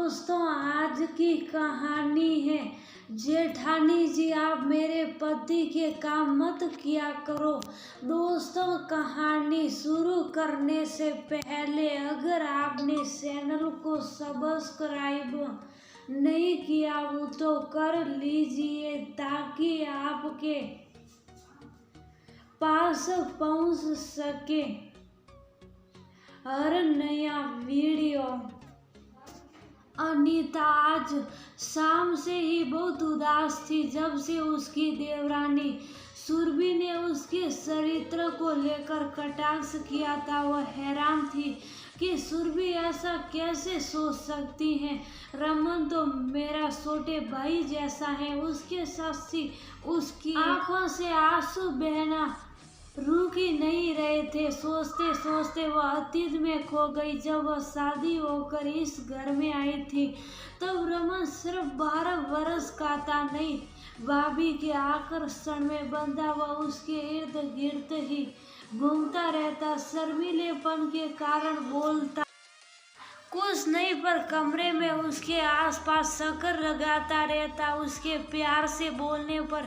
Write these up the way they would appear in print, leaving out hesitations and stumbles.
दोस्तों, आज की कहानी है जेठानी जी आप मेरे पति के काम मत किया करो। दोस्तों, कहानी शुरू करने से पहले अगर आपने चैनल को सब्सक्राइब नहीं किया हो तो कर लीजिए ताकि आपके पास पहुंच सके हर नया वीडियो। अनीता आज शाम से ही बहुत उदास थी। जब से उसकी देवरानी सुरभि ने उसके चरित्र को लेकर कटाक्ष किया था, वह हैरान थी कि सुरभि ऐसा कैसे सोच सकती है। रमन तो मेरा छोटे भाई जैसा है। उसके साथी उसकी आंखों से आंसू बहना रुक ही नहीं रहे थे। सोचते सोचते वह अतीत में खो गई। जब वह शादी होकर इस घर में आई थी तब रमन सिर्फ 12 वर्ष का था। नहीं, भाभी के आकर्षण में बंधा वह उसके इर्द गिर्द ही घूमता रहता। शर्मीलेपन के कारण बोलता कुछ नहीं पर कमरे में उसके आसपास चक्कर लगाता रहता। उसके प्यार से बोलने पर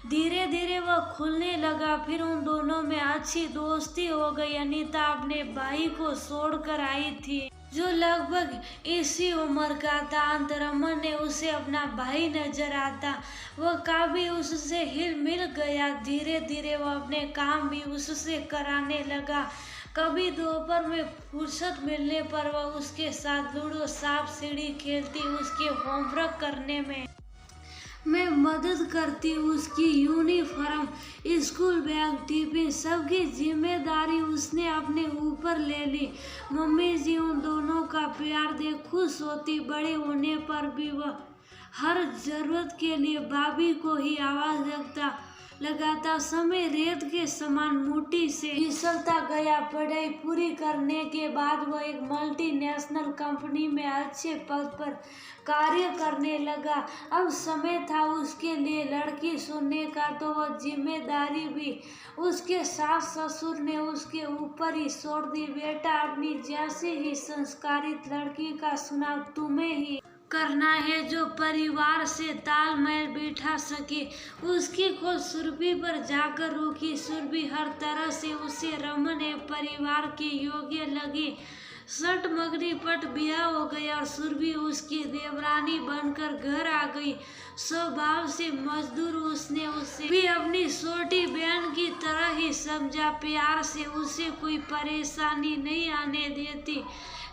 धीरे धीरे वह खुलने लगा। फिर उन दोनों में अच्छी दोस्ती हो गई। अनीता अपने भाई को छोड़कर आई थी जो लगभग इसी उम्र का था। रमन ने उसे अपना भाई नजर आता। वह काफी उससे हिल मिल गया। धीरे धीरे वह अपने काम भी उससे कराने लगा। कभी दोपहर में फुर्सत मिलने पर वह उसके साथ लूडो सांप सीढ़ी खेलती, उसके होमवर्क करने में मैं मदद करती। उसकी यूनिफॉर्म, स्कूल बैग, टिफिन सबकी जिम्मेदारी उसने अपने ऊपर ले ली। मम्मी जी उन दोनों का प्यार देख खुश होती। बड़े होने पर भी वह हर जरूरत के लिए भाभी को ही आवाज लगाता। समय रेत के समान मुट्ठी से फिसलता गया। पढ़ाई पूरी करने के बाद वह एक मल्टीनेशनल कंपनी में अच्छे पद पर कार्य करने लगा। अब समय था उसके लिए लड़की चुनने का, तो वह जिम्मेदारी भी उसके सास ससुर ने उसके ऊपर ही छोड़ दी। बेटा, अपनी जैसी ही संस्कारित लड़की का चुनाव तुम्हें ही करना है जो परिवार से तालमेल बिठा सके। उसकी खोज सुरभि पर जाकर रुकी। सुरभि हर तरह से उसे रमन एवं परिवार के योग्य लगी। सट मगनी पट ब्याह हो गया और सुरभि उसकी देवरानी बनकर घर आ गई। स्वभाव से मजदूर उसने उसे भी अपनी छोटी बहन की तरह ही समझा। प्यार से उसे कोई परेशानी नहीं आने देती।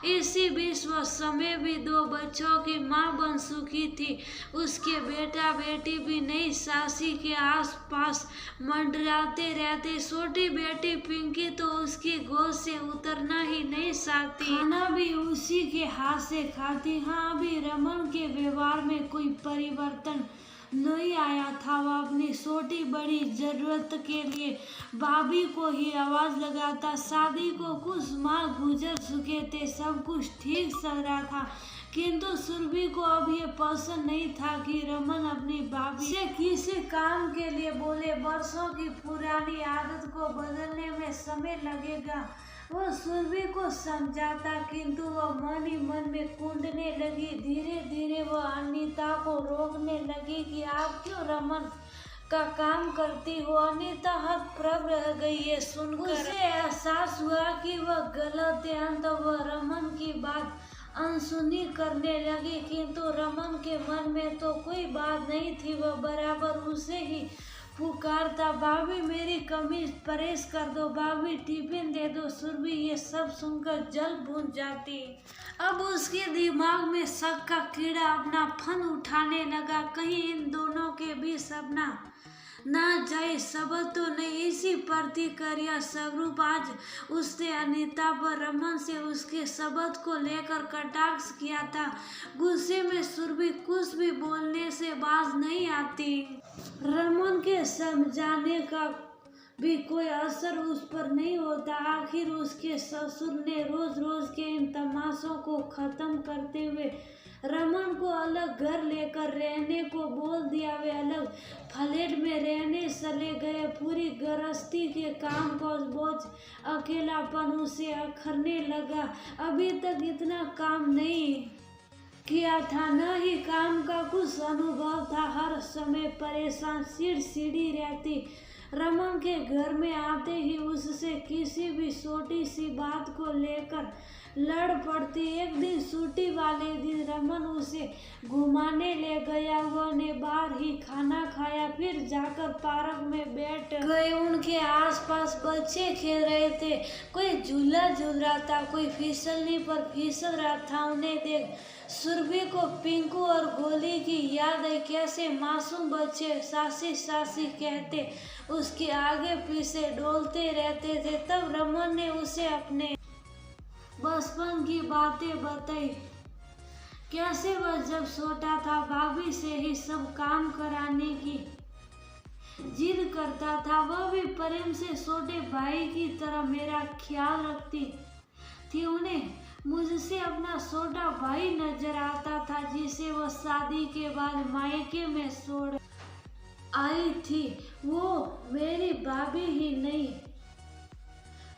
इसी बीच वह समय भी 2 बच्चों की मां बन चुकी थी। उसके बेटा बेटी भी नई सासी के आसपास मंडराते रहते। छोटी बेटी पिंकी तो उसकी गोद से उतरना ही नहीं चाहती। खाना भी उसी के हाथ से खाती। हाँ, अभी रमन के व्यवहार में कोई परिवर्तन नहीं आया था। वह अपनी छोटी बड़ी जरूरत के लिए भाभी को ही आवाज लगाता। शादी को कुछ माह गुजर चुके थे। सब कुछ ठीक चल रहा था, किंतु सुरभि को अब ये पसंद नहीं था कि रमन अपनी भाभी से किसी काम के लिए बोले। वर्षों की पुरानी आदत को बदलने में समय लगेगा, वह सुरभि को समझाता, किंतु वह मन ही मन में कूदने लगी। धीरे धीरे वह अनीता को रोकने लगी कि आप क्यों रमन का काम करती हो। अनीता हतप्रभ रह गई ये सुनकर। उसे एहसास हुआ कि वह गलत है। अंत वह रमन की बात अनसुनी करने लगी, किंतु रमन के मन में तो कोई बात नहीं थी। वह बराबर उसे ही पुकारता, भाभी मेरी कमीज प्रेस कर दो, भाभी टिफिन दे दो। सुरभि ये सब सुनकर जल भून जाती। अब उसके दिमाग में शक का कीड़ा अपना फन उठाने लगा। कहीं इन दोनों के बीच अपना ना जाए सबक तो नहीं। इसी प्रतिक्रिया स्वरूप आज उसने अनीता पर रमन से उसके शब्द को लेकर कटाक्ष किया था। गुस्से में सुरभि कुछ भी बोलने से बाज नहीं आती। रमन के समझाने का भी कोई असर उस पर नहीं होता। आखिर उसके ससुर ने रोज रोज के इन तमाशों को खत्म करते हुए रमन को अलग घर लेकर रहने को बोल दिया। वे अलग फ्लैट में रहने चले गए। पूरी गृहस्थी के काम का बोझ, अकेलापन उसे अखरने लगा। अभी तक इतना काम नहीं किया था, न ही काम का कुछ अनुभव था। हर समय परेशान चिड़चिड़ी रहती। रमन के घर में आते ही उससे किसी भी छोटी सी बात को लेकर लड़ पड़ती। एक दिन छुट्टी वाले दिन रमन उसे घुमाने ले गया। उन्होंने बाहर ही खाना खाया, फिर जाकर पार्क में बैठ गए। उनके आसपास बच्चे खेल रहे थे, कोई झूला झूल रहा था, कोई फिसलने पर फिसल रहा था। उन्हें देख सुरभि को पिंकू और गोली की याद आई। कैसे मासूम बच्चे सासी सासी कहते उसके आगे पीछे डोलते रहते थे। तब रमन ने उसे अपने बचपन की बातें बताई। कैसे वह जब छोटा था भाभी से ही सब काम कराने की जिद करता था। वह भी प्रेम से छोटे भाई की तरह मेरा ख्याल रखती थी। उन्हें मुझसे अपना छोटा भाई नजर आता था, जिसे वह शादी के बाद मायके में छोड़ आई थी। वो मेरी भाभी ही नहीं,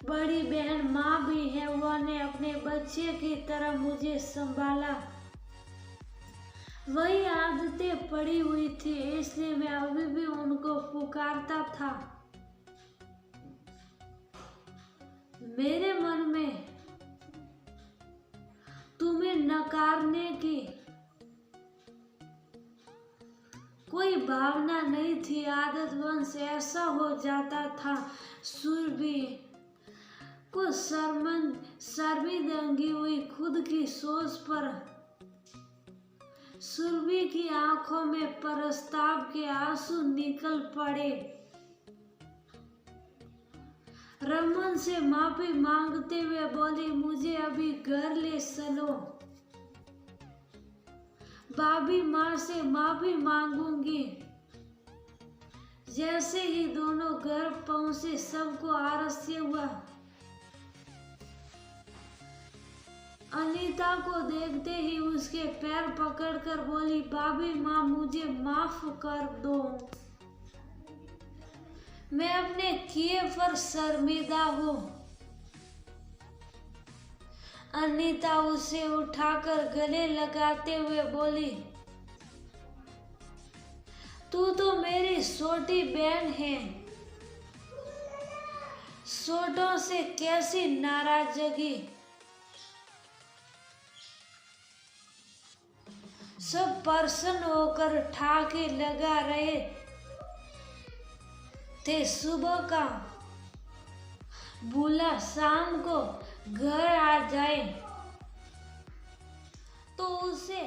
बड़ी बहन माँ भी है। उन्होंने अपने बच्चे की तरह मुझे संभाला। वही आदतें पड़ी हुई थी, इसलिए मैं अभी भी उनको पुकारता था। मेरे मन में तुम्हें नकारने की कोई भावना नहीं थी। आदतवश ऐसा हो जाता था। सुरभि को शर्मिंदगी हुई खुद की सोच पर। सुरभि की आंखों में पश्चाताप के आंसू निकल पड़े। रमन से माफी मांगते हुए बोली, मुझे अभी घर ले चलो। भाभी माँ से माफी मांगूंगी। जैसे ही दोनों घर पहुंचे सबको आश्चर्य हुआ। अनीता को देखते ही उसके पैर पकड़कर बोली, भाभी माँ मुझे माफ कर दो, मैं अपने किए पर शर्मिंदा हूँ। अनीता उसे उठाकर गले लगाते हुए बोली, तू तो मेरी छोटी बहन है, छोटों से कैसी नाराजगी। सब प्रसन्न होकर ठाके लगा रहे थे। सुबह का भूला शाम को घर आ जाए तो उसे